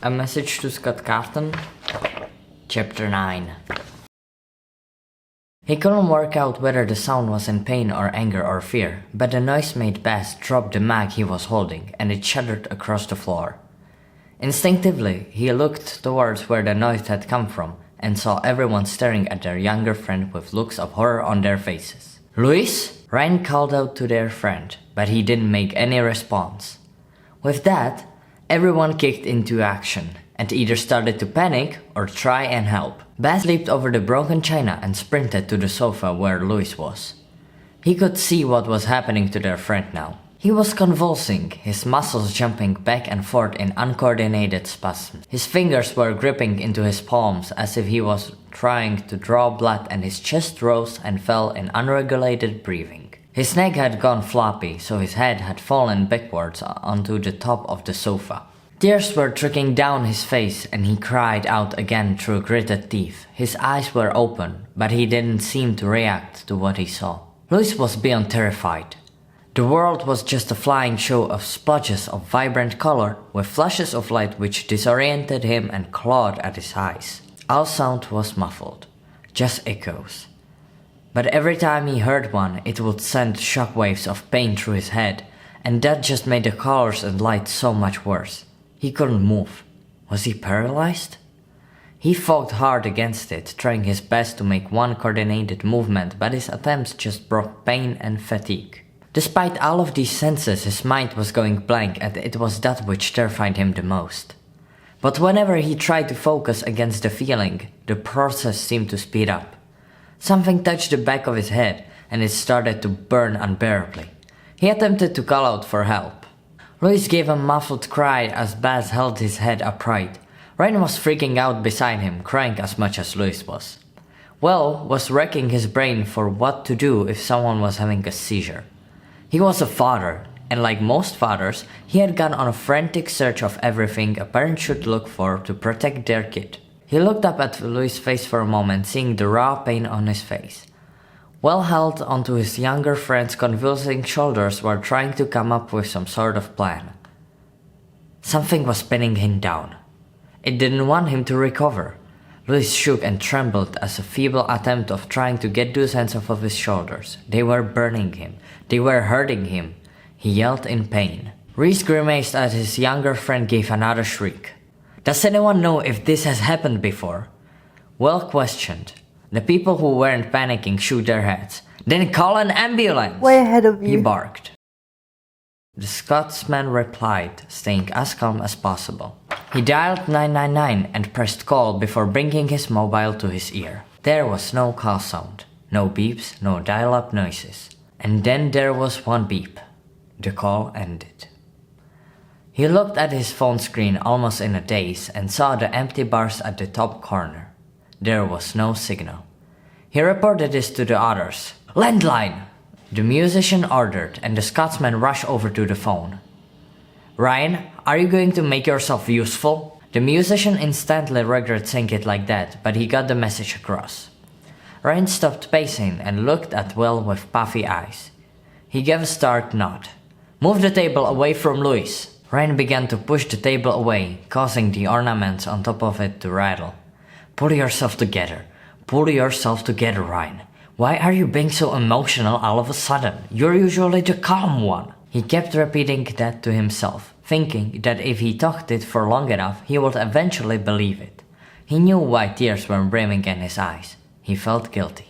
A Message to Scott Carton, Chapter 9. He couldn't work out whether the sound was in pain or anger or fear, but the noise made Baz drop the mag he was holding, and it shattered across the floor. Instinctively, he looked towards where the noise had come from, and saw everyone staring at their younger friend with looks of horror on their faces. "Rhys?" Ryan called out to their friend, but he didn't make any response. With that, everyone kicked into action, and either started to panic or try and help. Baz leaped over the broken china and sprinted to the sofa where Rhys was. He could see what was happening to their friend now. He was convulsing, his muscles jumping back and forth in uncoordinated spasms. His fingers were gripping into his palms as if he was trying to draw blood, and his chest rose and fell in unregulated breathing. His neck had gone floppy, so his head had fallen backwards onto the top of the sofa. Tears were trickling down his face, and he cried out again through gritted teeth. His eyes were open, but he didn't seem to react to what he saw. Rhys was beyond terrified. The world was just a flying show of splotches of vibrant color, with flashes of light which disoriented him and clawed at his eyes. All sound was muffled, just echoes. But every time he heard one, it would send shockwaves of pain through his head, and that just made the colors and light so much worse. He couldn't move. Was he paralyzed? He fought hard against it, trying his best to make one coordinated movement, but his attempts just brought pain and fatigue. Despite all of these senses, his mind was going blank, and it was that which terrified him the most. But whenever he tried to focus against the feeling, the process seemed to speed up. Something touched the back of his head, and it started to burn unbearably. He attempted to call out for help. Rhys gave a muffled cry as Baz held his head upright. Ryan was freaking out beside him, crying as much as Rhys was. Will was racking his brain for what to do if someone was having a seizure. He was a father, and like most fathers, he had gone on a frantic search of everything a parent should look for to protect their kid. He looked up at Louis' face for a moment, seeing the raw pain on his face. Will held onto his younger friend's convulsing shoulders while trying to come up with some sort of plan. Something was pinning him down. It didn't want him to recover. Louis shook and trembled as a feeble attempt of trying to get those hands off of his shoulders. They were burning him. They were hurting him. He yelled in pain. Rhys grimaced as his younger friend gave another shriek. "Does anyone know if this has happened before?" Will questioned. The people who weren't panicking shook their heads. "Then call an ambulance!" Way ahead of you. He barked. The Scotsman replied, staying as calm as possible. He dialed 999 and pressed call before bringing his mobile to his ear. There was no call sound, no beeps, no dial-up noises. And then there was one beep. The call ended. He looked at his phone screen almost in a daze and saw the empty bars at the top corner. There was no signal. He reported this to the others. "Landline!" The musician ordered, and the Scotsman rushed over to the phone. "Ryan, are you going to make yourself useful?" The musician instantly regretted saying it like that, but he got the message across. Ryan stopped pacing and looked at Will with puffy eyes. He gave a startled nod. "Move the table away from Louis." Ryan began to push the table away, causing the ornaments on top of it to rattle. "Pull yourself together. Pull yourself together, Ryan. Why are you being so emotional all of a sudden? You're usually the calm one." He kept repeating that to himself, thinking that if he talked it for long enough, he would eventually believe it. He knew why tears were brimming in his eyes. He felt guilty.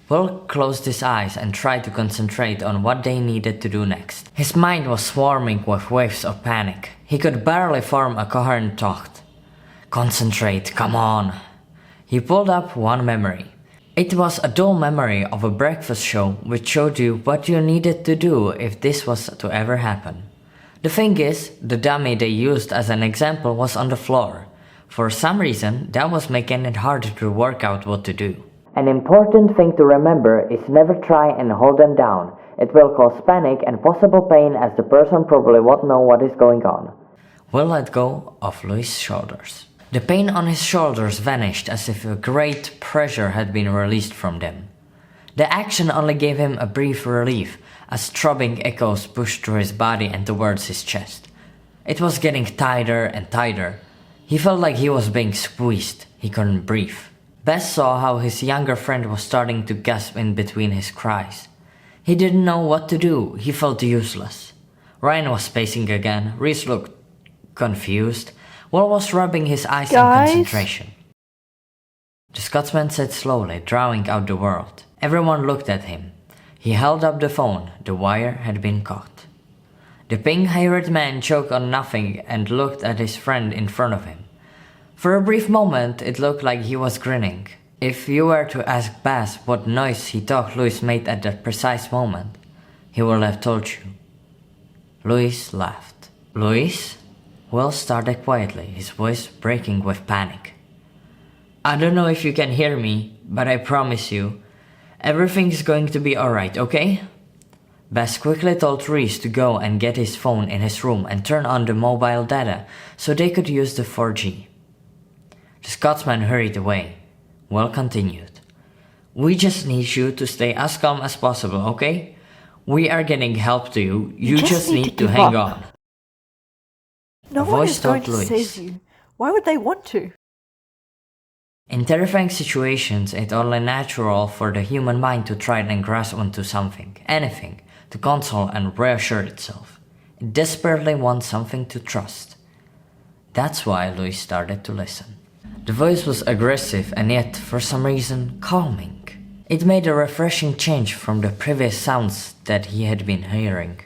Will closed his eyes and tried to concentrate on what they needed to do next. His mind was swarming with waves of panic. He could barely form a coherent thought. "Concentrate, come on." He pulled up one memory. It was a dull memory of a breakfast show which showed you what you needed to do if this was to ever happen. The thing is, the dummy they used as an example was on the floor. For some reason, that was making it harder to work out what to do. An important thing to remember is never try and hold them down. It will cause panic and possible pain, as the person probably won't know what is going on. Will let go of Louis' shoulders. The pain on his shoulders vanished as if a great pressure had been released from them. The action only gave him a brief relief as throbbing echoes pushed through his body and towards his chest. It was getting tighter and tighter. He felt like he was being squeezed. He couldn't breathe. Bess saw how his younger friend was starting to gasp in between his cries. He didn't know what to do. He felt useless. Ryan was pacing again. Rhys looked confused. Will was rubbing his eyes in concentration. The Scotsman said slowly, drowning out the world. Everyone looked at him. He held up the phone. The wire had been caught. The pink-haired man choked on nothing and looked at his friend in front of him. For a brief moment, it looked like he was grinning. If you were to ask Baz what noise he thought Louis made at that precise moment, he would have told you. Louis laughed. Louis? Will started quietly, his voice breaking with panic. I don't know if you can hear me, but I promise you, everything's going to be alright, okay? Baz quickly told Rhys to go and get his phone in his room and turn on the mobile data so they could use the 4G. The Scotsman hurried away. Will continued. We just need you to stay as calm as possible, okay? We are getting help to you. You just need to hang on. No one is going to save you. Why would they want to? In terrifying situations, it's only natural for the human mind to try and grasp onto something, anything, to console and reassure itself. It desperately wants something to trust. That's why Louis started to listen. The voice was aggressive and yet, for some reason, calming. It made a refreshing change from the previous sounds that he had been hearing.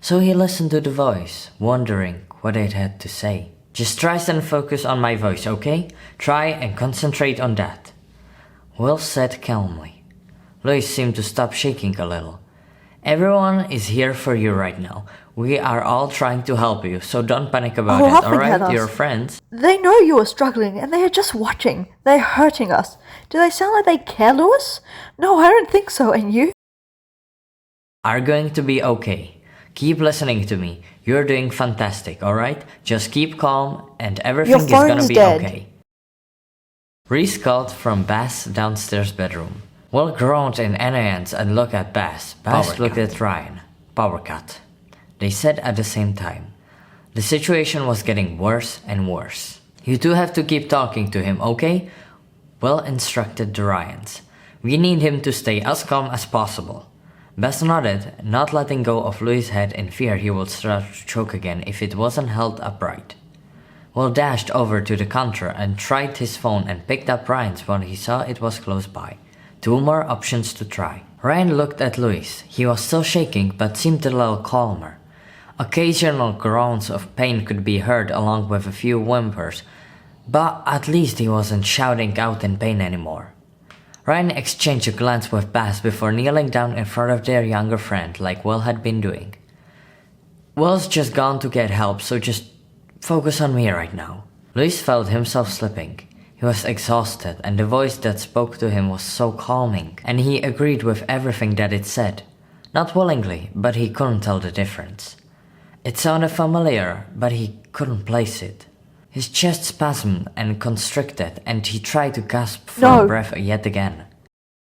So he listened to the voice, wondering what it had to say. Just try and focus on my voice, okay? Try and concentrate on that. Will said calmly. Louis seemed to stop shaking a little. Everyone is here for you right now. We are all trying to help you, so don't panic about it, alright? Your friends. They know you are struggling and they are just watching. They're hurting us. Do they sound like they care, Louis? No, I don't think so. And you? Are going to be okay. Keep listening to me. You're doing fantastic, alright? Just keep calm and everything is gonna be okay. Rhys called from Baz' downstairs bedroom. Will groaned in annoyance and looked at Baz. Baz looked at Ryan. Power cut. They said at the same time. The situation was getting worse and worse. You two have to keep talking to him, okay? Will instructed the Ryans. We need him to stay as calm as possible. Baz nodded, not letting go of Louis' head in fear he would start to choke again if it wasn't held upright. Will dashed over to the counter and tried his phone and picked up Ryan's when he saw it was close by. 2 more options to try. Ryan looked at Louis. He was still shaking but seemed a little calmer. Occasional groans of pain could be heard along with a few whimpers, but at least he wasn't shouting out in pain anymore. Ryan exchanged a glance with Baz before kneeling down in front of their younger friend like Will had been doing. Will's just gone to get help, so just focus on me right now. Louis felt himself slipping. He was exhausted and the voice that spoke to him was so calming, and he agreed with everything that it said. Not willingly, but he couldn't tell the difference. It sounded familiar, but he couldn't place it. His chest spasmed and constricted, and he tried to gasp for breath yet again.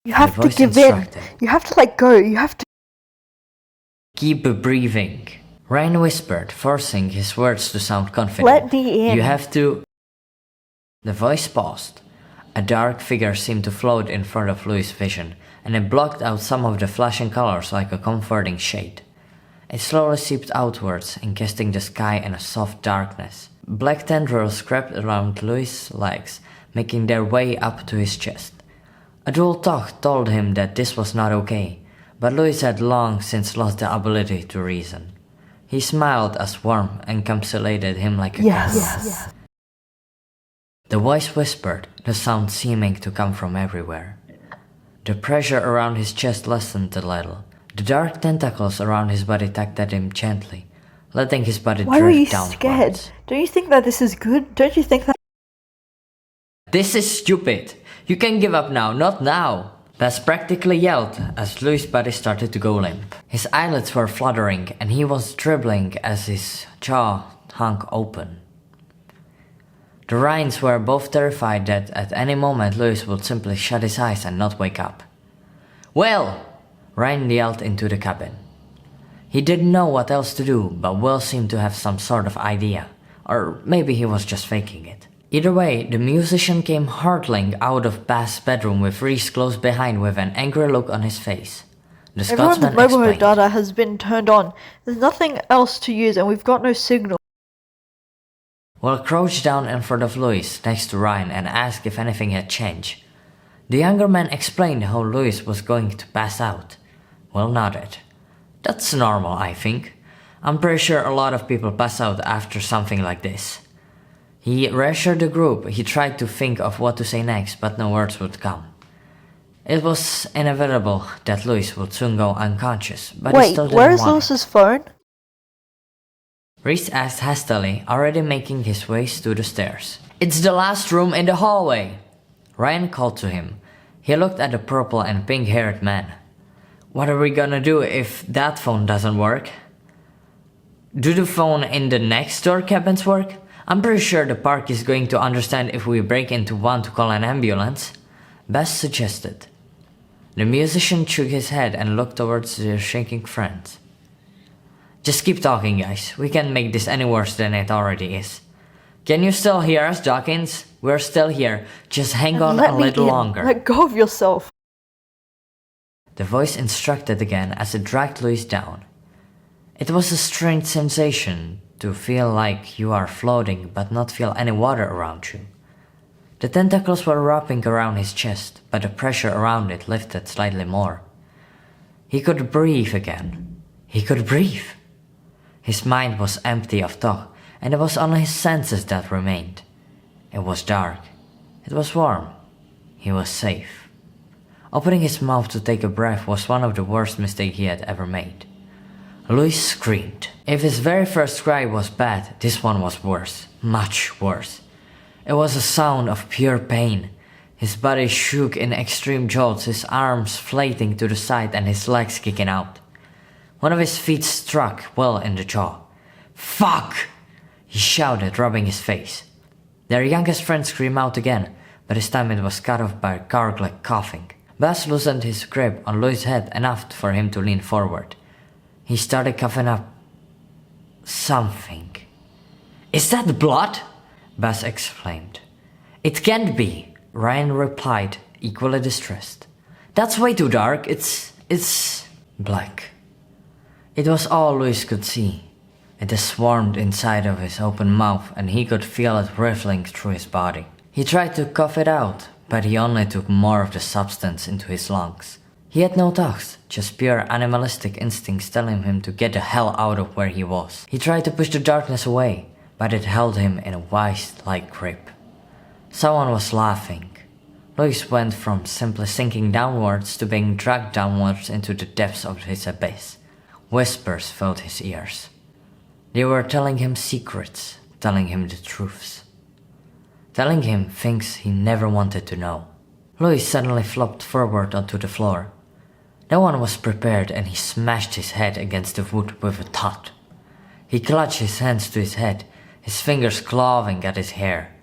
You have to give in. You have to let go. You have to... Keep breathing. Ryan whispered, forcing his words to sound confident. Let me in. You have to... The voice paused. A dark figure seemed to float in front of Louis' vision, and it blocked out some of the flashing colors like a comforting shade. It slowly seeped outwards, encasing the sky in a soft darkness. Black tendrils crept around Louis' legs, making their way up to his chest. A dual thought told him that this was not okay, but Louis had long since lost the ability to reason. He smiled as warmth encapsulated him like a kiss. The voice whispered, the sound seeming to come from everywhere. The pressure around his chest lessened a little. The dark tentacles around his body tugged at him gently, letting his body drift downwards. Why were you scared? Don't you think that this is good? Don't you think that... This is stupid! You can give up now, not now! Baz practically yelled as Louis' body started to go limp. His eyelids were fluttering and he was dribbling as his jaw hung open. The Ryans were both terrified that at any moment Louis would simply shut his eyes and not wake up. Well! Ryan yelled into the cabin. He didn't know what else to do, but Will seemed to have some sort of idea, or maybe he was just faking it. Either way, the musician came hurtling out of Bass's bedroom with Rhys close behind with an angry look on his face. The Everyone's Scotsman mobile explained, data has been turned on. There's nothing else to use and we've got no signal. Will crouched down in front of Louis next to Ryan and asked if anything had changed. The younger man explained how Louis was going to pass out. Will nodded. That's normal, I think. I'm pretty sure a lot of people pass out after something like this. He reassured the group. He tried to think of what to say next, but no words would come. It was inevitable that Louis would soon go unconscious, but he still didn't where is want it. Lewis's phone? Rhys asked hastily, already making his way to the stairs. It's the last room in the hallway! Ryan called to him. He looked at the purple and pink-haired man. What are we gonna do if that phone doesn't work? Do the phone in the next door cabins work? I'm pretty sure the park is going to understand if we break into one to call an ambulance. Bess suggested. The musician shook his head and looked towards their shaking friend. Just keep talking, guys. We can't make this any worse than it already is. Can you still hear us, Dawkins? We're still here. Just hang on a little longer. Let go of yourself. The voice instructed again as it dragged Louis down. It was a strange sensation to feel like you are floating but not feel any water around you. The tentacles were wrapping around his chest, but the pressure around it lifted slightly more. He could breathe again. He could breathe. His mind was empty of thought, and it was only his senses that remained. It was dark. It was warm. He was safe. Opening his mouth to take a breath was one of the worst mistakes he had ever made. Louis screamed. If his very first cry was bad, this one was worse. Much worse. It was a sound of pure pain. His body shook in extreme jolts, his arms flating to the side and his legs kicking out. One of his feet struck Will in the jaw. Fuck! He shouted, rubbing his face. Their youngest friend screamed out again, but this time it was cut off by gargling coughing. Baz loosened his grip on Louis' head enough for him to lean forward. He started coughing up something. Is that blood? Baz exclaimed. It can't be, Ryan replied, equally distressed. That's way too dark. It's black. It was all Louis could see. It swarmed inside of his open mouth and he could feel it riffling through his body. He tried to cough it out, but he only took more of the substance into his lungs. He had no thoughts, just pure animalistic instincts telling him to get the hell out of where he was. He tried to push the darkness away, but it held him in a vice-like grip. Someone was laughing. Louis went from simply sinking downwards to being dragged downwards into the depths of his abyss. Whispers filled his ears. They were telling him secrets, telling him the truths. Telling him things he never wanted to know. Louis suddenly flopped forward onto the floor. No one was prepared and he smashed his head against the wood with a thud. He clutched his hands to his head, his fingers clawing at his hair.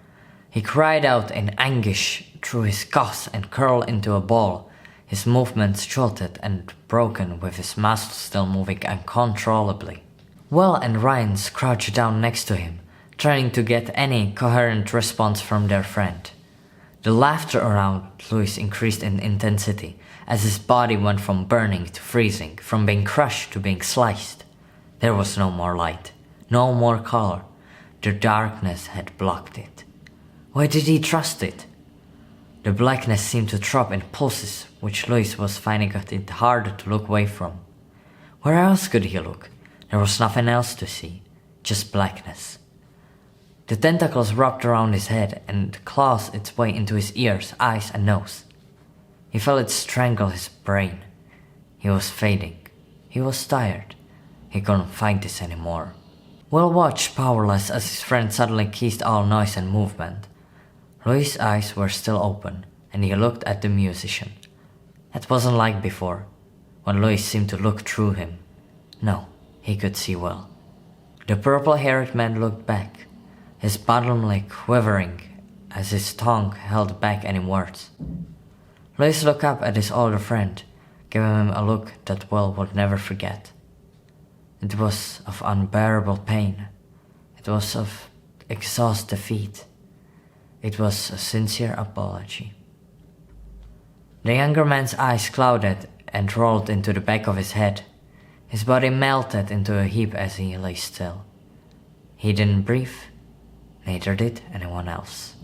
He cried out in anguish through his coughs and curled into a ball, his movements jolted and broken with his muscles still moving uncontrollably. Will and Ryan crouched down next to him, trying to get any coherent response from their friend. The laughter around Louis increased in intensity as his body went from burning to freezing, from being crushed to being sliced. There was no more light, no more color. The darkness had blocked it. Why did he trust it? The blackness seemed to drop in pulses, which Louis was finding it harder to look away from. Where else could he look? There was nothing else to see, just blackness. The tentacles wrapped around his head and clawed its way into his ears, eyes and nose. He felt it strangle his brain. He was fading. He was tired. He couldn't fight this anymore. Will watched powerless as his friend suddenly ceased all noise and movement. Louis' eyes were still open, and he looked at the musician. It wasn't like before, when Louis seemed to look through him. No, he could see well. The purple-haired man looked back, his bottom lip quivering as his tongue held back any words. Louis looked up at his older friend, giving him a look that Will would never forget. It was of unbearable pain. It was of exhaust defeat. It was a sincere apology. The younger man's eyes clouded and rolled into the back of his head. His body melted into a heap as he lay still. He didn't breathe, neither did anyone else.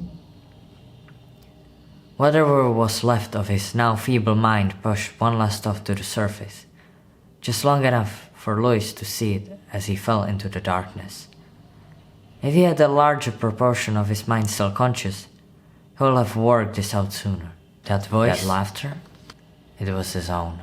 Whatever was left of his now feeble mind pushed one last thought to the surface, just long enough for Rhys to see it as he fell into the darkness. If he had a larger proportion of his mind still conscious, he would have worked this out sooner. That voice, that laughter, it was his own.